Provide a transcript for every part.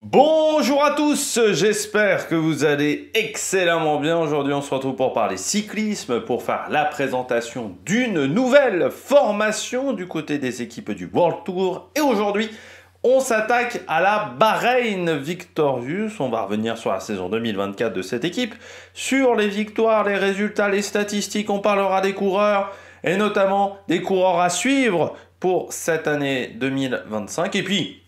Bonjour à tous, j'espère que vous allez excellemment bien. Aujourd'hui, on se retrouve pour parler cyclisme, pour faire la présentation d'une nouvelle formation du côté des équipes du World Tour. Et aujourd'hui, on s'attaque à la Bahreïn Victorious. On va revenir sur la saison 2024 de cette équipe, sur les victoires, les résultats, les statistiques. On parlera des coureurs et notamment des coureurs à suivre pour cette année 2025. Et puis,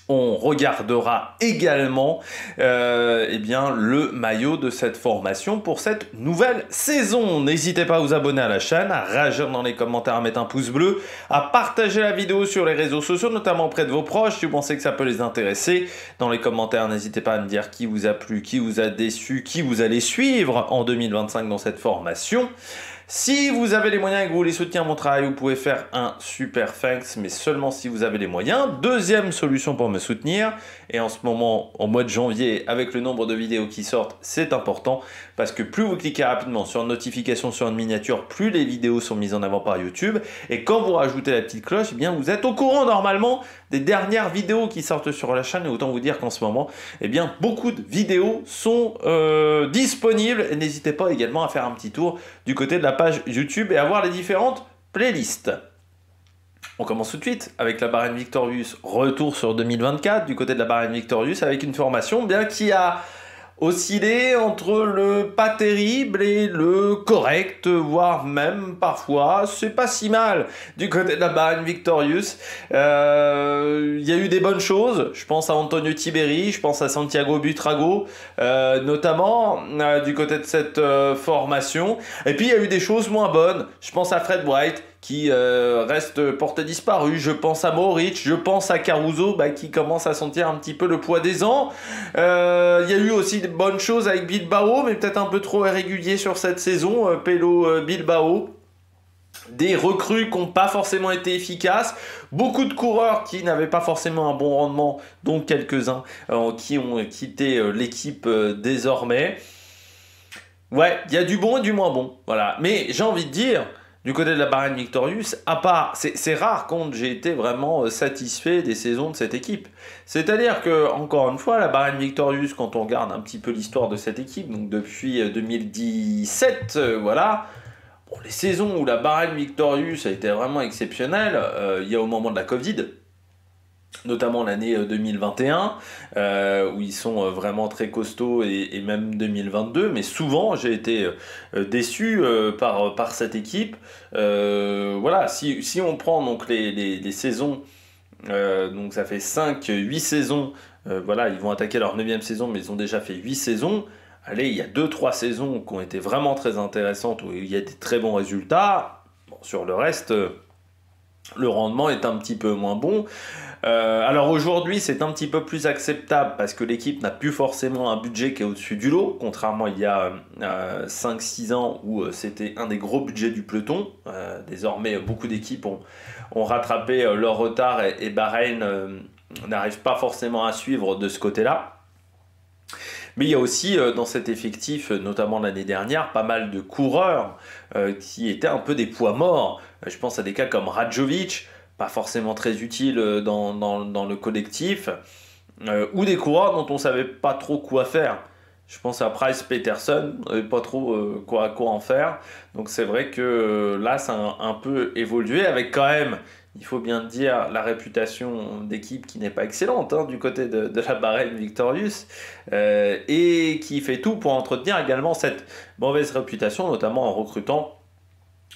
on regardera également le maillot de cette formation pour cette nouvelle saison. N'hésitez pas à vous abonner à la chaîne, à réagir dans les commentaires, à mettre un pouce bleu, à partager la vidéo sur les réseaux sociaux, notamment auprès de vos proches, si vous pensez que ça peut les intéresser. Dans les commentaires, n'hésitez pas à me dire qui vous a plu, qui vous a déçu, qui vous allez suivre en 2025 dans cette formation. Si vous avez les moyens et que vous voulez soutenir mon travail, vous pouvez faire un super thanks, mais seulement si vous avez les moyens. Deuxième solution pour me soutenir, et en ce moment, au mois de janvier, avec le nombre de vidéos qui sortent, c'est important, parce que plus vous cliquez rapidement sur une notification, sur une miniature, plus les vidéos sont mises en avant par YouTube, et quand vous rajoutez la petite cloche, eh bien vous êtes au courant normalement des dernières vidéos qui sortent sur la chaîne, et autant vous dire qu'en ce moment, eh bien beaucoup de vidéos sont disponibles, et n'hésitez pas également à faire un petit tour du côté de la page YouTube et à voir les différentes playlists. On commence tout de suite avec la Bahreïn Victorious, retour sur 2024 du côté de la Bahreïn Victorious avec une formation bien qui a oscillé entre le pas terrible et le correct, voire même parfois, c'est pas si mal du côté de la Bahreïn Victorious. Il y a eu des bonnes choses, je pense à Antonio Tiberi, je pense à Santiago Buitrago, notamment du côté de cette formation. Et puis il y a eu des choses moins bonnes, je pense à Fred Wright, qui reste porté disparu. Je pense à Mohoric, je pense à Caruso qui commence à sentir un petit peu le poids des ans. Il y a eu aussi de bonnes choses avec Bilbao, mais peut-être un peu trop irrégulier sur cette saison. Pello Bilbao. Des recrues qui n'ont pas forcément été efficaces, beaucoup de coureurs qui n'avaient pas forcément un bon rendement, dont quelques-uns qui ont quitté l'équipe désormais. Ouais, il y a du bon et du moins bon, voilà. Mais j'ai envie de dire, du côté de la Bahreïn Victorious, à part, c'est rare quand j'ai été vraiment satisfait des saisons de cette équipe. C'est-à-dire que, encore une fois, la Bahreïn Victorious, quand on regarde un petit peu l'histoire de cette équipe, donc depuis 2017, voilà, bon, les saisons où la Bahreïn Victorious a été vraiment exceptionnelle, il y a au moment de la Covid, notamment l'année 2021, où ils sont vraiment très costauds, et même 2022, mais souvent j'ai été déçu par cette équipe. Voilà, si on prend donc les saisons, donc ça fait 5-8 saisons, voilà, ils vont attaquer leur 9e saison, mais ils ont déjà fait 8 saisons. Allez, il y a 2-3 saisons qui ont été vraiment très intéressantes, où il y a des très bons résultats. Bon, sur le reste, le rendement est un petit peu moins bon. Alors aujourd'hui, c'est un petit peu plus acceptable parce que l'équipe n'a plus forcément un budget qui est au-dessus du lot, contrairement il y a 5-6 ans où c'était un des gros budgets du peloton. Désormais, beaucoup d'équipes ont rattrapé leur retard, et Bahreïn n'arrive pas forcément à suivre de ce côté-là. Mais il y a aussi dans cet effectif, notamment l'année dernière, pas mal de coureurs qui étaient un peu des poids morts. Je pense à des cas comme Radjovic, pas forcément très utile dans le collectif, ou des coureurs dont on ne savait pas trop quoi faire. Je pense à Price Peterson, pas trop quoi en faire. Donc c'est vrai que là, ça a un peu évolué, avec quand même, il faut bien dire, la réputation d'équipe qui n'est pas excellente du côté de la Bahreïn Victorious, et qui fait tout pour entretenir également cette mauvaise réputation, notamment en recrutant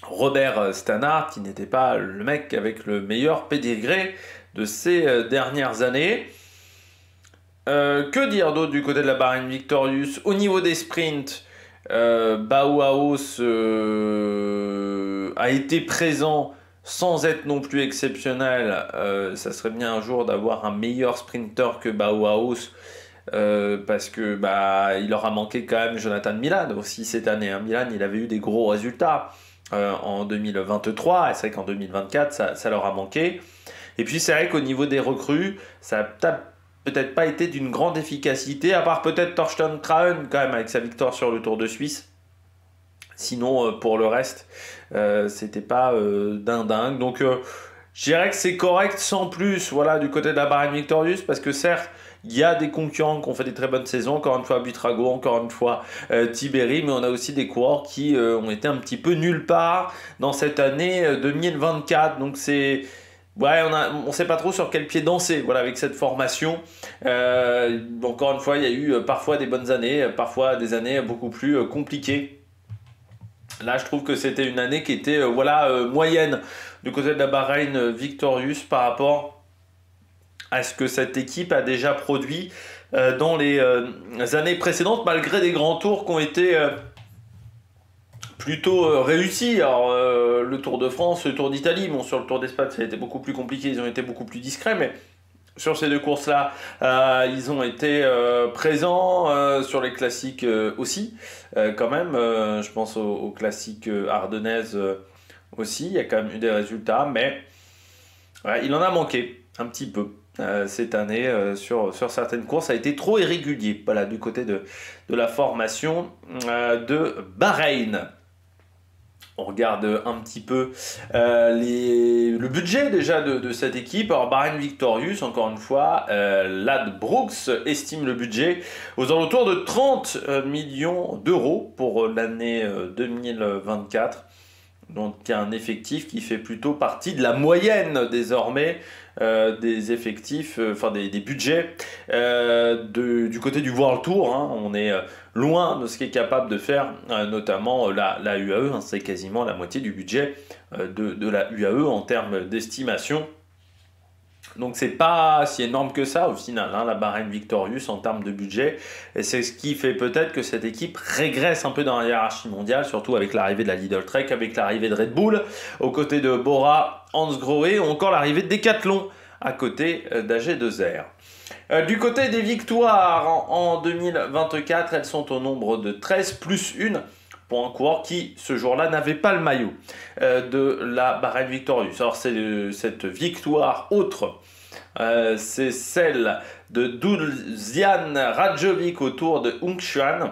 Robert Stannard, qui n'était pas le mec avec le meilleur pédigré de ces dernières années. Que dire d'autre du côté de la Bahreïn Victorious? Au niveau des sprints, Bauhaus a été présent sans être non plus exceptionnel. Ça serait bien un jour d'avoir un meilleur sprinter que Bauhaus, parce que il leur a manqué quand même Jonathan Milan aussi cette année. Milan, il avait eu des gros résultats en 2023, et c'est vrai qu'en 2024, ça leur a manqué. Et puis c'est vrai qu'au niveau des recrues, ça n'a peut-être pas été d'une grande efficacité, à part peut-être Thorsten Traun quand même avec sa victoire sur le Tour de Suisse. Sinon, pour le reste, c'était pas dingue. Donc, je dirais que c'est correct sans plus, voilà, du côté de la Bahreïn Victorious, parce que certes, Il y a des concurrents qui ont fait des très bonnes saisons, encore une fois Buitrago, encore une fois Tiberi, mais on a aussi des coureurs qui ont été un petit peu nulle part dans cette année 2024. Donc c'est... Ouais, on sait pas trop sur quel pied danser, voilà, avec cette formation. Encore une fois, il y a eu parfois des bonnes années, parfois des années beaucoup plus compliquées. Là, je trouve que c'était une année qui était moyenne du côté de la Bahreïn Victorious par rapport à ce que cette équipe a déjà produit dans les années précédentes, malgré des grands tours qui ont été plutôt réussi. Alors, le Tour de France, le Tour d'Italie, bon, sur le Tour d'Espagne, ça a été beaucoup plus compliqué, ils ont été beaucoup plus discrets, mais sur ces deux courses-là, ils ont été présents sur les classiques aussi, quand même. Je pense aux classiques ardennaises aussi, il y a quand même eu des résultats, mais ouais, il en a manqué un petit peu. Cette année, sur certaines courses, ça a été trop irrégulier, voilà, du côté de la formation de Bahreïn. On regarde un petit peu le budget déjà de cette équipe. Alors Bahreïn Victorious, encore une fois, Ladbrokes estime le budget aux alentours de 30 millions d'euros pour l'année 2024. Donc il y a un effectif qui fait plutôt partie de la moyenne désormais des effectifs, des budgets du côté du World Tour. Hein. On est loin de ce qu'est capable de faire notamment la UAE. Hein. C'est quasiment la moitié du budget de la UAE en termes d'estimation. Donc c'est pas si énorme que ça au final, hein, la Bahreïn Victorious en termes de budget. Et c'est ce qui fait peut-être que cette équipe régresse un peu dans la hiérarchie mondiale, surtout avec l'arrivée de la Lidl Trek, avec l'arrivée de Red Bull, aux côtés de Bora, Hansgrohe, ou encore l'arrivée de Decathlon, à côté d'AG2R. Du côté des victoires en 2024, elles sont au nombre de 13 plus 1 pour un coureur qui, ce jour-là, n'avait pas le maillot de la Bahreïn Victorious. Alors, c'est cette victoire autre, c'est celle de Dušan Radjović au Tour de Hongchuan.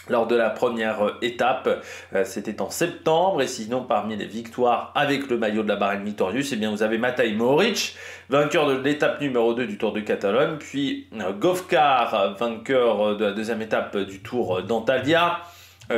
Lors de la première étape, c'était en septembre. Et sinon, parmi les victoires avec le maillot de la Bahreïn Victorious, eh bien, vous avez Matej Mohoric, vainqueur de l'étape numéro 2 du Tour de Catalogne, puis Govkar, vainqueur de la deuxième étape du Tour d'Antalya.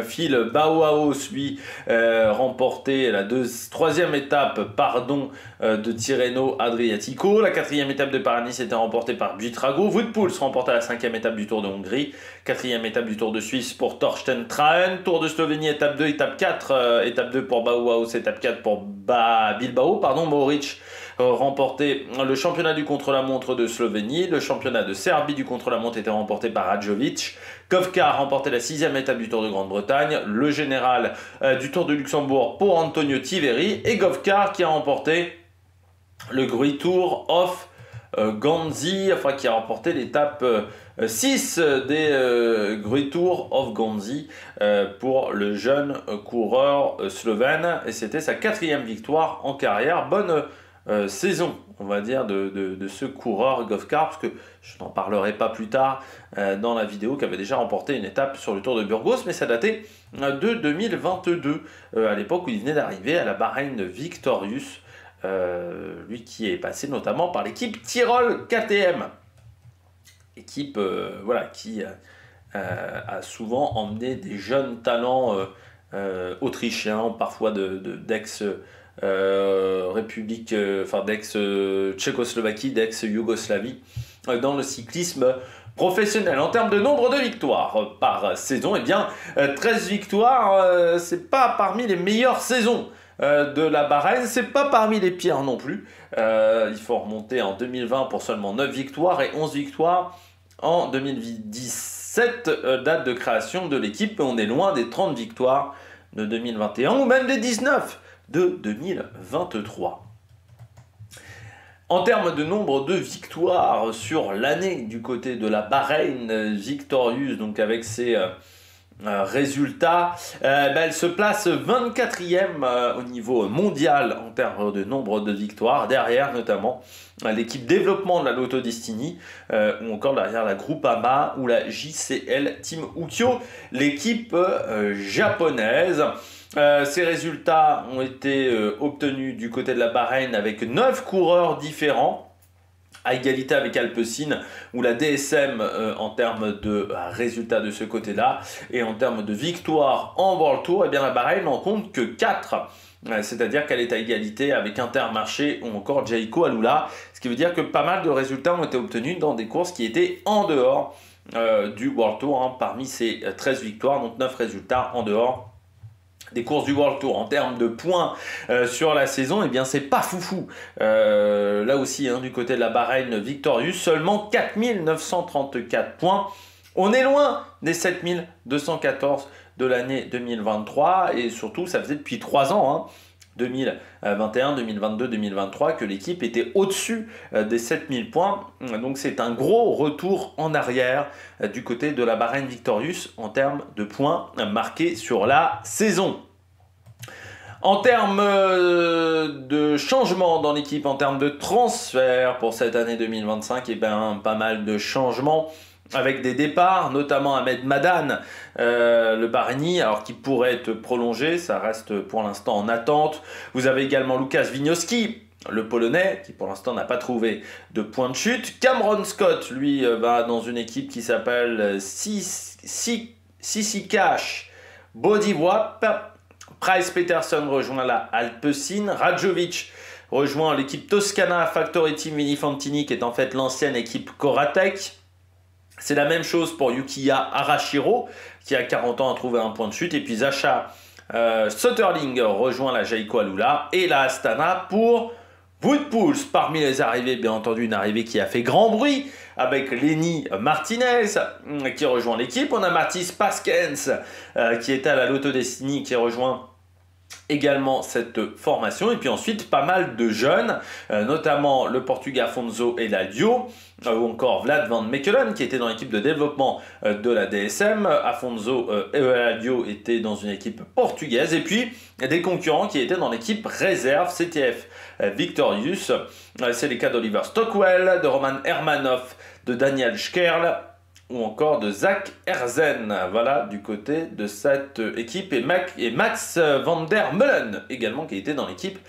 Phil Bauhaus, lui, remporté la troisième étape de Tirreno Adriatico. La quatrième étape de Paris-Nice était remportée par Buitrago. Wout Poels remporta la cinquième étape du Tour de Hongrie. Quatrième étape du Tour de Suisse pour Torsten Traen. Tour de Slovénie, étape 2, étape 4. Étape 2 pour Bauhaus, étape 4 pour Bilbao. Mohoric remporté le championnat du contre-la-montre de Slovénie. Le championnat de Serbie du contre-la-montre était remporté par Radjović. Govkar a remporté la sixième étape du Tour de Grande-Bretagne. Le général du Tour de Luxembourg pour Antonio Tiberi. Et Govkar qui a remporté le Gruy Tour of Ghanzi, qui a remporté l'étape 6 des Gruy Tour of Ghanzi pour le jeune coureur slovène. Et c'était sa quatrième victoire en carrière. Bonne saison, on va dire, de ce coureur Govkar, parce que je n'en parlerai pas plus tard dans la vidéo, qui avait déjà remporté une étape sur le Tour de Burgos, mais ça datait de 2022, à l'époque où il venait d'arriver à la Bahreïn Victorious, lui qui est passé notamment par l'équipe Tyrol KTM, équipe qui a souvent emmené des jeunes talents autrichiens, parfois d'ex République, d'ex-Tchécoslovaquie, d'ex-Yougoslavie, dans le cyclisme professionnel. En termes de nombre de victoires par saison, 13 victoires, c'est pas parmi les meilleures saisons de la Bahreïn, c'est pas parmi les pires non plus. Il faut remonter en 2020 pour seulement 9 victoires et 11 victoires en 2017, date de création de l'équipe. On est loin des 30 victoires de 2021 ou même des 19 de 2023. En termes de nombre de victoires sur l'année du côté de la Bahreïn Victorious, donc avec ses résultats, elle se place 24e au niveau mondial en termes de nombre de victoires, derrière notamment l'équipe développement de la Lotto Destiny, ou encore derrière la Groupama ou la JCL Team Ukyo, l'équipe japonaise. Ces résultats ont été obtenus du côté de la Bahreïn avec 9 coureurs différents. à égalité avec Alpecin, ou la DSM en termes de résultats de ce côté-là, et en termes de victoire en World Tour, et bien la Bahreïn n'en compte que 4. C'est-à-dire qu'elle est à égalité avec Intermarché ou encore Jayco Alula, ce qui veut dire que pas mal de résultats ont été obtenus dans des courses qui étaient en dehors du World Tour, hein, parmi ces 13 victoires, donc 9 résultats en dehors des courses du World Tour. En termes de points sur la saison, eh bien c'est pas foufou. Là aussi, hein, du côté de la Bahreïn Victorious, seulement 4934 points. On est loin des 7214 de l'année 2023 et surtout ça faisait depuis 3 ans, hein, 2021, 2022, 2023 que l'équipe était au-dessus des 7000 points. Donc c'est un gros retour en arrière du côté de la Bahreïn Victorious en termes de points marqués sur la saison. En termes de changement dans l'équipe, en termes de transfert pour cette année 2025, eh ben, pas mal de changements avec des départs, notamment Ahmed Madan, le Bahreïni, alors qui pourrait être prolongé, ça reste pour l'instant en attente. Vous avez également Łukasz Wieniawski, le Polonais, qui pour l'instant n'a pas trouvé de point de chute. Cameron Scott, lui, va dans une équipe qui s'appelle Sisikash Bodywap. Price Peterson rejoint la Alpecin. Radjovic rejoint l'équipe Toscana Factory Team Vini Fantini, qui est en fait l'ancienne équipe Coratec. C'est la même chose pour Yukiya Arashiro, qui a 40 ans a trouvé un point de chute. Et puis Zacha Soetterling rejoint la Jayco Alula et la Astana pour Woodpulse. Parmi les arrivées, bien entendu, une arrivée qui a fait grand bruit avec Lenny Martinez qui rejoint l'équipe. On a Mathis Paskens qui était à la Lotto Destiny qui rejoint également cette formation. Et puis ensuite pas mal de jeunes, notamment le Portugais Afonso Eladio ou encore Vlad van Mechelen qui était dans l'équipe de développement de la DSM. Afonso Eladio était dans une équipe portugaise et puis des concurrents qui étaient dans l'équipe réserve CTF Victorious. C'est les cas d'Oliver Stockwell, de Roman Hermanov, de Daniel Schkerl ou encore de Zach Herzen, voilà, du côté de cette équipe, et Max van der Meulen, également, qui était dans l'équipe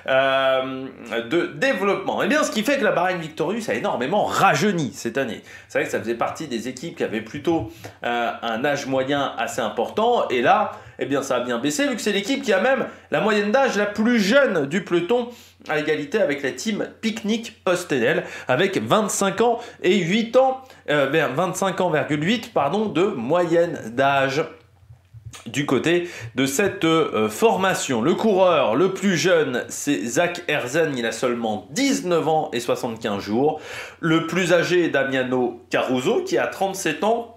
de développement. Et bien, ce qui fait que la Bahreïn Victorious a énormément rajeuni cette année. C'est vrai que ça faisait partie des équipes qui avaient plutôt un âge moyen assez important, et là, eh bien, ça a bien baissé, vu que c'est l'équipe qui a même la moyenne d'âge la plus jeune du peloton, à égalité avec la team Picnic Post-Enel, avec 25 ans et 8 ans, 25 ans, pardon, de moyenne d'âge du côté de cette formation. Le coureur le plus jeune, c'est Zach Herzen, il a seulement 19 ans et 75 jours. Le plus âgé, Damiano Caruso, qui a 37 ans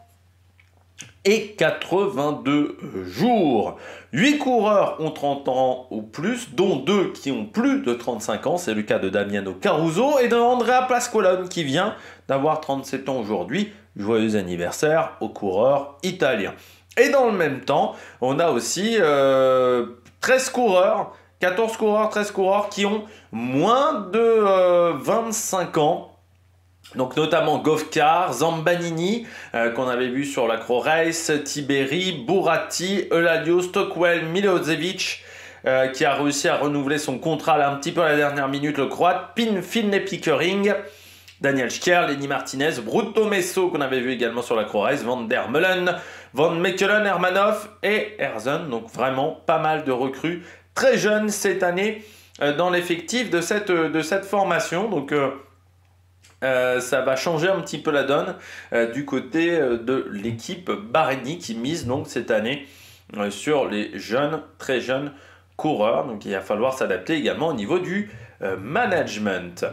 et 82 jours. 8 coureurs ont 30 ans ou plus, dont 2 qui ont plus de 35 ans. C'est le cas de Damiano Caruso et de Andrea Pasqualone qui vient d'avoir 37 ans aujourd'hui. Joyeux anniversaire au coureur italien. Et dans le même temps, on a aussi 13 coureurs, 14 coureurs, 13 coureurs qui ont moins de 25 ans. Donc notamment Govkar, Zambanini, qu'on avait vu sur la Crow Race, Tiberi, Buratti, Eladio, Stockwell, Milosevic, qui a réussi à renouveler son contrat là, un petit peu à la dernière minute, le Croate, Finlay Pickering, Daniel Schkerl, Lenny Martinez, Brutto Messo, qu'on avait vu également sur la Crow Race, Van der Meulen, Van Mechelen, Hermanov et Herzen. Donc vraiment pas mal de recrues très jeunes cette année dans l'effectif de cette formation. Donc ça va changer un petit peu la donne du côté de l'équipe Bahreïni qui mise donc cette année sur les jeunes, très jeunes coureurs. Donc il va falloir s'adapter également au niveau du management.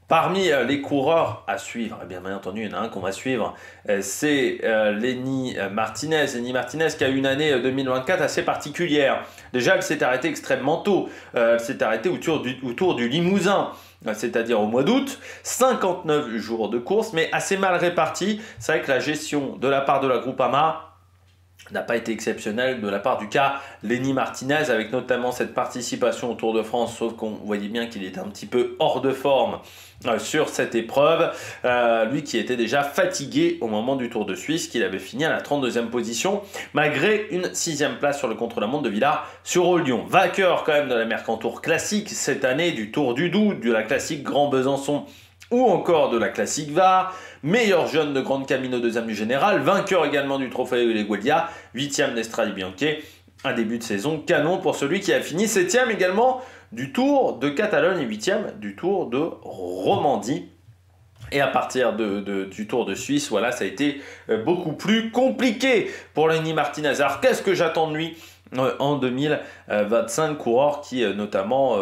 Parmi les coureurs à suivre, bien entendu, il y en a un qu'on va suivre, c'est Lenny Martinez. Lenny Martinez qui a eu une année 2024 assez particulière. Déjà, elle s'est arrêtée extrêmement tôt. Elle s'est arrêtée autour du Limousin, c'est-à-dire au mois d'août. 59 jours de course, mais assez mal répartis. C'est vrai que la gestion de la part de la Groupama n'a pas été exceptionnelle de la part du cas Lenny Martinez, avec notamment cette participation au Tour de France, sauf qu'on voyait bien qu'il était un petit peu hors de forme sur cette épreuve, lui qui était déjà fatigué au moment du Tour de Suisse, qu'il avait fini à la 32e position, malgré une 6e place sur le contre-la-montre de Villars-sur-Olion. Vainqueur quand même de la Mercantour classique cette année, du Tour du Doubs, de la classique Grand Besançon ou encore de la Classique VAR, meilleur jeune de Grande Camino deuxième du général, vainqueur également du Trofeo Leguedia, 8e d'Estrade Bianche, un début de saison canon pour celui qui a fini 7e également du Tour de Catalogne et 8e du Tour de Romandie. Et à partir du Tour de Suisse, voilà, ça a été beaucoup plus compliqué pour Lenny Martinez. Alors qu'est-ce que j'attends de lui en 2025, coureur qui notamment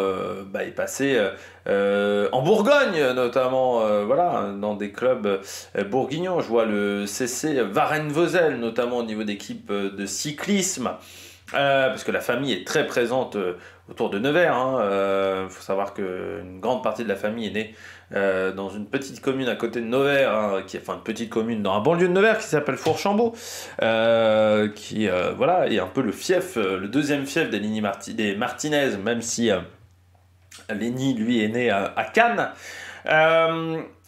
est passé en Bourgogne, notamment voilà, dans des clubs bourguignons. Je vois le CC Varennes-Vauzelles, notamment au niveau d'équipe de cyclisme, parce que la famille est très présente autour de Nevers. Faut savoir qu'une grande partie de la famille est née dans une petite commune à côté de Nevers, une petite commune dans un banlieue de Nevers qui s'appelle Fourchambault, qui voilà, est un peu le fief, le deuxième fief des Martinez, même si Lenny, lui, est né à Cannes.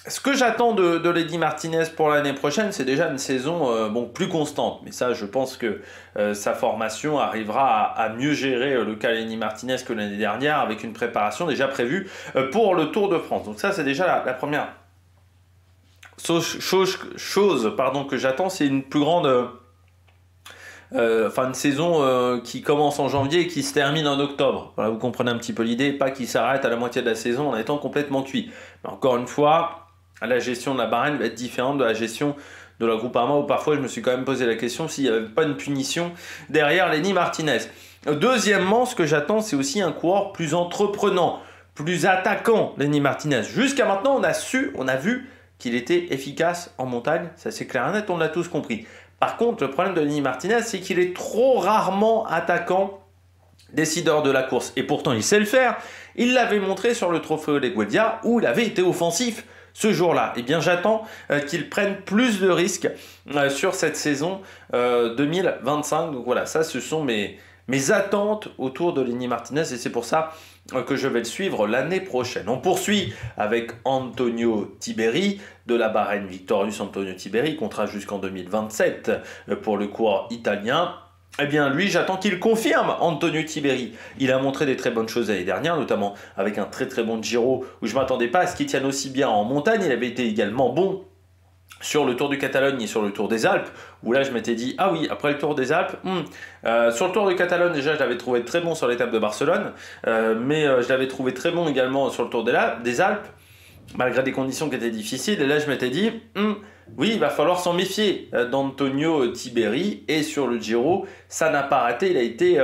Ce que j'attends de Lenny Martinez pour l'année prochaine, c'est déjà une saison plus constante. Mais ça, je pense que sa formation arrivera à mieux gérer le cas Lenny Martinez que l'année dernière, avec une préparation déjà prévue pour le Tour de France. Donc ça, c'est déjà la première chose que j'attends, c'est une plus grande... une saison qui commence en janvier et qui se termine en octobre. Voilà, vous comprenez un petit peu l'idée, pas qu'il s'arrête à la moitié de la saison en étant complètement cuit. Mais encore une fois, la gestion de la Bahreïn va être différente de la gestion de la Groupama, où parfois je me suis quand même posé la question s'il n'y avait pas une punition derrière Lenny Martinez. Deuxièmement, ce que j'attends, c'est aussi un coureur plus entreprenant, plus attaquant, Lenny Martinez. Jusqu'à maintenant, on a vu qu'il était efficace en montagne, ça c'est clair et net, on l'a tous compris. Par contre, le problème de Lenny Martinez, c'est qu'il est trop rarement attaquant, décideur de la course. Et pourtant, il sait le faire. Il l'avait montré sur le Trofeo Leguedia, où il avait été offensif ce jour-là. Eh bien, j'attends qu'il prenne plus de risques sur cette saison 2025. Donc voilà, ça, ce sont mes attentes autour de Lenny Martinez. Et c'est pour ça que je vais le suivre l'année prochaine. On poursuit avec Antonio Tiberi de la Bahreïn Victorious. Antonio Tiberi, contrat jusqu'en 2027 pour le coureur italien. Eh bien, lui, j'attends qu'il confirme, Antonio Tiberi. Il a montré des très bonnes choses l'année dernière, notamment avec un très très bon Giro, où je ne m'attendais pas à ce qu'il tienne aussi bien en montagne. Il avait été également bon sur le Tour du Catalogne et sur le Tour des Alpes, où là je m'étais dit, ah oui, après le Tour des Alpes, sur le Tour de Catalogne déjà je l'avais trouvé très bon sur l'étape de Barcelone, mais je l'avais trouvé très bon également sur le Tour des Alpes, malgré des conditions qui étaient difficiles, et là je m'étais dit, oui, il va falloir s'en méfier d'Antonio Tiberi, et sur le Giro, ça n'a pas raté, il a été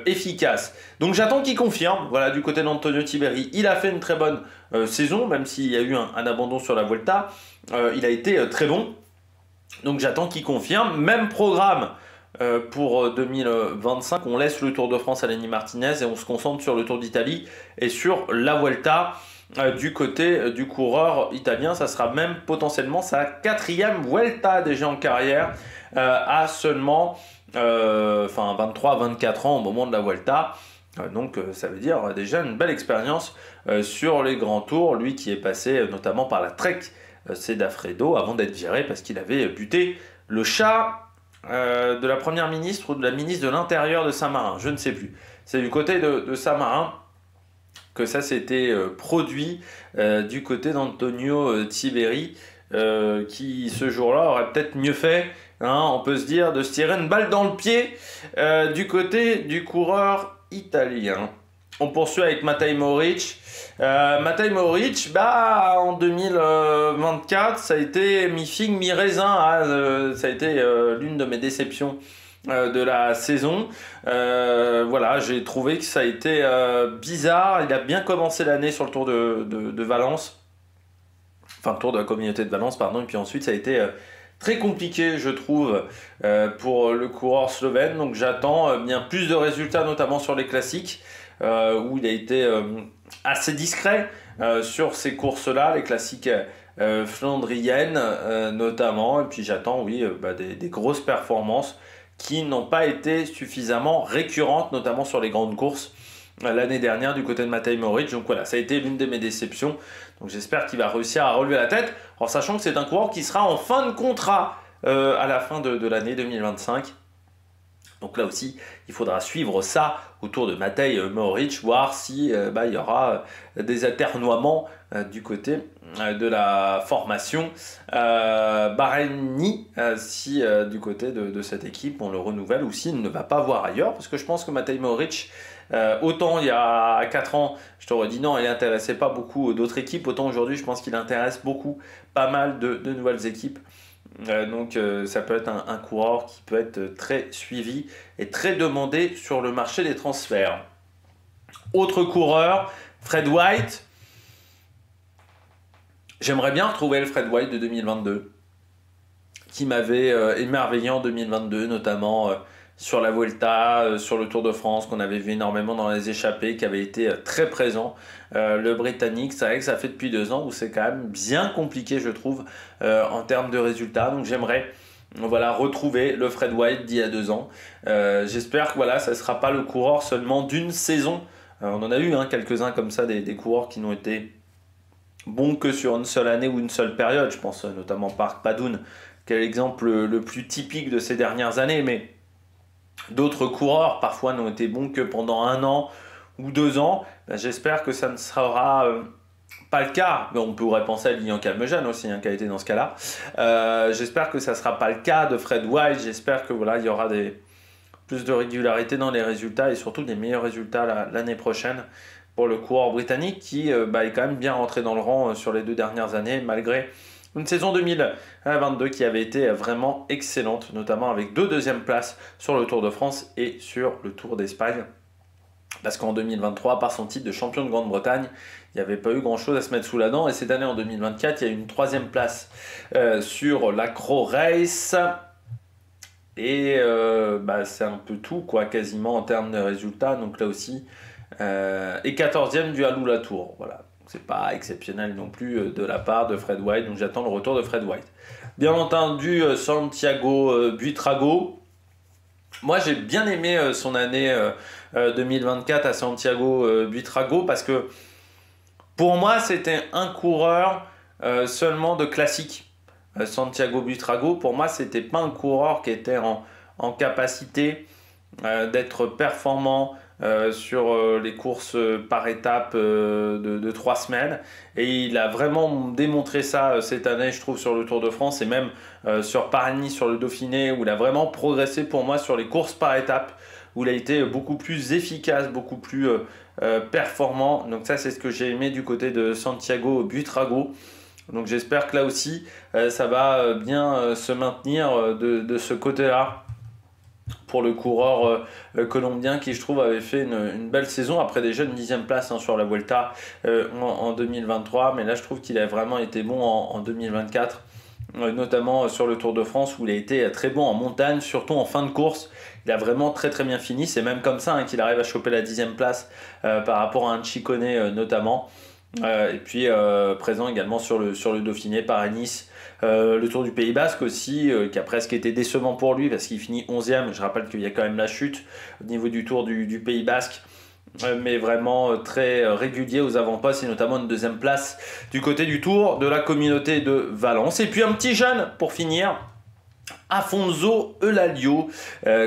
efficace. Donc j'attends qu'il confirme, voilà, du côté d'Antonio Tiberi, il a fait une très bonne saison, même s'il y a eu un abandon sur la Vuelta, il a été très bon, donc j'attends qu'il confirme. Même programme pour 2025, on laisse le Tour de France à Lenny Martinez et on se concentre sur le Tour d'Italie et sur la Vuelta du côté du coureur italien. Ça sera même potentiellement sa 4e Vuelta déjà en carrière, à seulement 23-24 ans au moment de la Vuelta. Donc ça veut dire déjà une belle expérience sur les grands tours, lui qui est passé notamment par la Trek Segafredo avant d'être viré parce qu'il avait buté le chat de la première ministre ou de la ministre de l'Intérieur de Saint-Marin, je ne sais plus. C'est du côté de Saint-Marin que ça s'était produit, du côté d'Antonio Tiberi, qui ce jour-là aurait peut-être mieux fait, on peut se dire, de se tirer une balle dans le pied du côté du coureur italien. On poursuit avec Matej Mohoric. Matej Mohoric, en 2024, ça a été mi-figue, mi-raisin. Ça a été l'une de mes déceptions de la saison. Voilà, j'ai trouvé que ça a été bizarre. Il a bien commencé l'année sur le Tour de Valence. Enfin, le Tour de la communauté de Valence, pardon. Et puis ensuite, ça a été très compliqué, je trouve, pour le coureur slovène. Donc j'attends bien plus de résultats, notamment sur les classiques, où il a été assez discret sur ces courses-là, les classiques flandriennes notamment. Et puis j'attends, oui, des grosses performances qui n'ont pas été suffisamment récurrentes, notamment sur les grandes courses l'année dernière du côté de Matej Mohoric. Donc voilà, ça a été l'une de mes déceptions. Donc j'espère qu'il va réussir à relever la tête, en sachant que c'est un coureur qui sera en fin de contrat à la fin de l'année 2025. Donc là aussi, il faudra suivre ça autour de Matej Mohoric, voir si il y aura des atermoiements du côté de la formation Bahreïni, si du côté de cette équipe on le renouvelle ou s'il ne va pas voir ailleurs, parce que je pense que Matej Mohoric, autant il y a 4 ans, je t'aurais dit non, il n'intéressait pas beaucoup d'autres équipes, autant aujourd'hui je pense qu'il intéresse beaucoup, pas mal de nouvelles équipes. Donc ça peut être un coureur qui peut être très suivi et très demandé sur le marché des transferts. Autre coureur, Fred White. J'aimerais bien retrouver le Fred White de 2022, qui m'avait émerveillé en 2022, notamment sur la Vuelta, sur le Tour de France, qu'on avait vu énormément dans les échappées, qui avait été très présent. Le Britannique, c'est vrai que ça fait depuis 2 ans où c'est quand même bien compliqué, je trouve, en termes de résultats. Donc j'aimerais retrouver le Fred White d'il y a 2 ans. J'espère que ça ne sera pas le coureur seulement d'une saison. On en a eu quelques-uns comme ça, des coureurs qui n'ont été bons que sur une seule année ou une seule période. Je pense notamment Park Padoun, qui est l'exemple le plus typique de ces dernières années, mais d'autres coureurs parfois n'ont été bons que pendant 1 an ou 2 ans. J'espère que ça ne sera pas le cas. Mais on pourrait penser à Lilian Calmejane aussi, qui a été dans ce cas-là. J'espère que ça ne sera pas le cas de Fred White. J'espère que il y aura plus de régularité dans les résultats et surtout des meilleurs résultats l'année prochaine pour le coureur britannique qui est quand même bien rentré dans le rang sur les 2 dernières années, malgré une saison 2022 qui avait été vraiment excellente, notamment avec 2 deuxièmes places sur le Tour de France et sur le Tour d'Espagne. Parce qu'en 2023, par son titre de champion de Grande-Bretagne, il n'y avait pas eu grand-chose à se mettre sous la dent. Et cette année, en 2024, il y a eu une 3e place sur l'Accro Race. Et c'est un peu tout, quasiment en termes de résultats. Donc là aussi, et 14e du Alou Latour. Voilà. C'est pas exceptionnel non plus de la part de Fred White, donc j'attends le retour de Fred White. Bien entendu, Santiago Buitrago. Moi, j'ai bien aimé son année 2024 à Santiago Buitrago parce que pour moi, c'était un coureur seulement de classique. Santiago Buitrago, pour moi, c'était pas un coureur qui était en capacité d'être performant sur les courses par étapes de 3 semaines, et il a vraiment démontré ça cette année, je trouve, sur le Tour de France et même sur Paris-Nice, sur le Dauphiné, où il a vraiment progressé pour moi sur les courses par étapes, où il a été beaucoup plus efficace, beaucoup plus performant. Donc ça, c'est ce que j'ai aimé du côté de Santiago Buitrago. Donc j'espère que là aussi ça va bien se maintenir de ce côté-là pour le coureur colombien qui, je trouve, avait fait une belle saison après déjà une 10e place sur la Vuelta en 2023, mais là je trouve qu'il a vraiment été bon en 2024, notamment sur le Tour de France où il a été très bon en montagne, surtout en fin de course. Il a vraiment très très bien fini, c'est même comme ça qu'il arrive à choper la 10e place par rapport à un Ciccone notamment. Et puis présent également sur le Dauphiné, Paris-Nice, le Tour du Pays Basque aussi, qui a presque été décevant pour lui parce qu'il finit 11e. Je rappelle qu'il y a quand même la chute au niveau du Tour du Pays Basque, mais vraiment très régulier aux avant-postes et notamment une 2e place du côté du Tour de la Communauté de Valence. Et puis un petit jeune pour finir, Afonso Eulalio,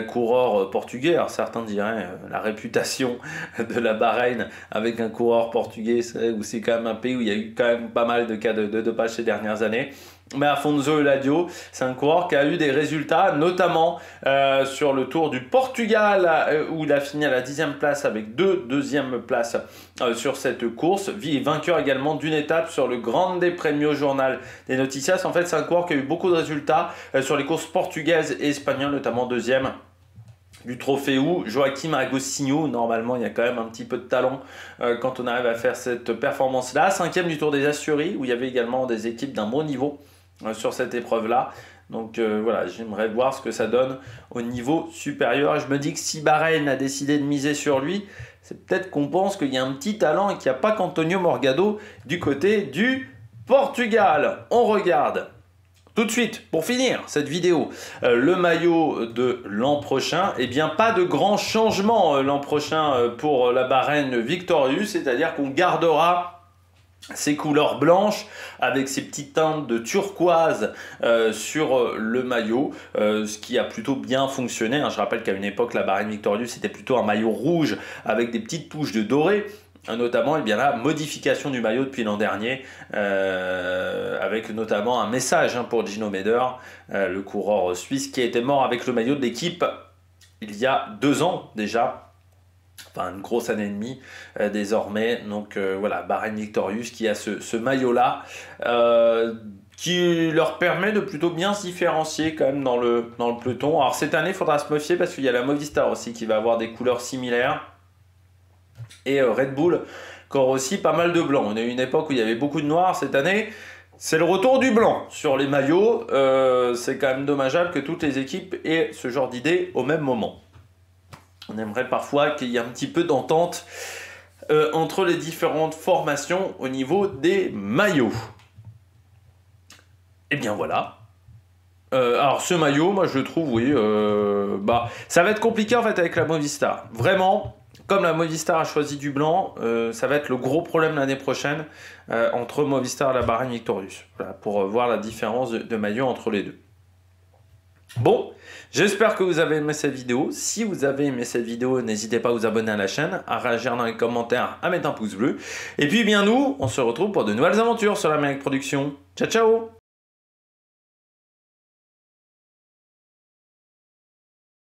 coureur portugais. Alors certains diraient la réputation de la Bahreïn avec un coureur portugais, où c'est quand même un pays où il y a eu quand même pas mal de cas de dopage ces dernières années. Mais Afonso Eulalio, c'est un coureur qui a eu des résultats, notamment sur le Tour du Portugal, où il a fini à la 10e place avec 2 deuxièmes places sur cette course. Vainqueur également d'une étape sur le Grande Premio Jornal des Noticias. En fait, c'est un coureur qui a eu beaucoup de résultats sur les courses portugaises et espagnoles, notamment 2e du Trofeo Joaquim Agostinho. Normalement, il y a quand même un petit peu de talent quand on arrive à faire cette performance-là. 5e du Tour des Asturies, où il y avait également des équipes d'un bon niveau sur cette épreuve-là. Donc j'aimerais voir ce que ça donne au niveau supérieur. Je me dis que si Bahreïn a décidé de miser sur lui, c'est peut-être qu'on pense qu'il y a un petit talent et qu'il n'y a pas qu'Antonio Morgado du côté du Portugal. On regarde tout de suite, pour finir cette vidéo, le maillot de l'an prochain. Eh bien, pas de grands changements l'an prochain pour la Bahreïn Victorious, c'est-à-dire qu'on gardera ces couleurs blanches avec ces petites teintes de turquoise sur le maillot, ce qui a plutôt bien fonctionné. Je rappelle qu'à une époque, la Bahrain Victorious c'était plutôt un maillot rouge avec des petites touches de doré. Notamment la modification du maillot depuis l'an dernier, avec notamment un message pour Gino Meder, le coureur suisse qui était mort avec le maillot de l'équipe il y a 2 ans déjà. Enfin, une grosse année et demie désormais. Donc voilà, Bahrain Victorious qui a ce maillot-là qui leur permet de plutôt bien se différencier quand même dans le peloton. Alors cette année, il faudra se méfier parce qu'il y a la Movistar aussi qui va avoir des couleurs similaires. Et Red Bull qui aura aussi pas mal de blanc. On a eu une époque où il y avait beaucoup de noir. Cette année, c'est le retour du blanc sur les maillots. C'est quand même dommageable que toutes les équipes aient ce genre d'idée au même moment. On aimerait parfois qu'il y ait un petit peu d'entente entre les différentes formations au niveau des maillots. Et bien voilà. Alors ce maillot, moi je le trouve, oui, ça va être compliqué en fait avec la Movistar. Vraiment, comme la Movistar a choisi du blanc, ça va être le gros problème l'année prochaine entre Movistar et la Bahrain Victorious. Voilà, pour voir la différence de maillot entre les deux. Bon, j'espère que vous avez aimé cette vidéo. Si vous avez aimé cette vidéo, n'hésitez pas à vous abonner à la chaîne, à réagir dans les commentaires, à mettre un pouce bleu. Et puis bien nous, on se retrouve pour de nouvelles aventures sur l'Amérique Production. Ciao ciao!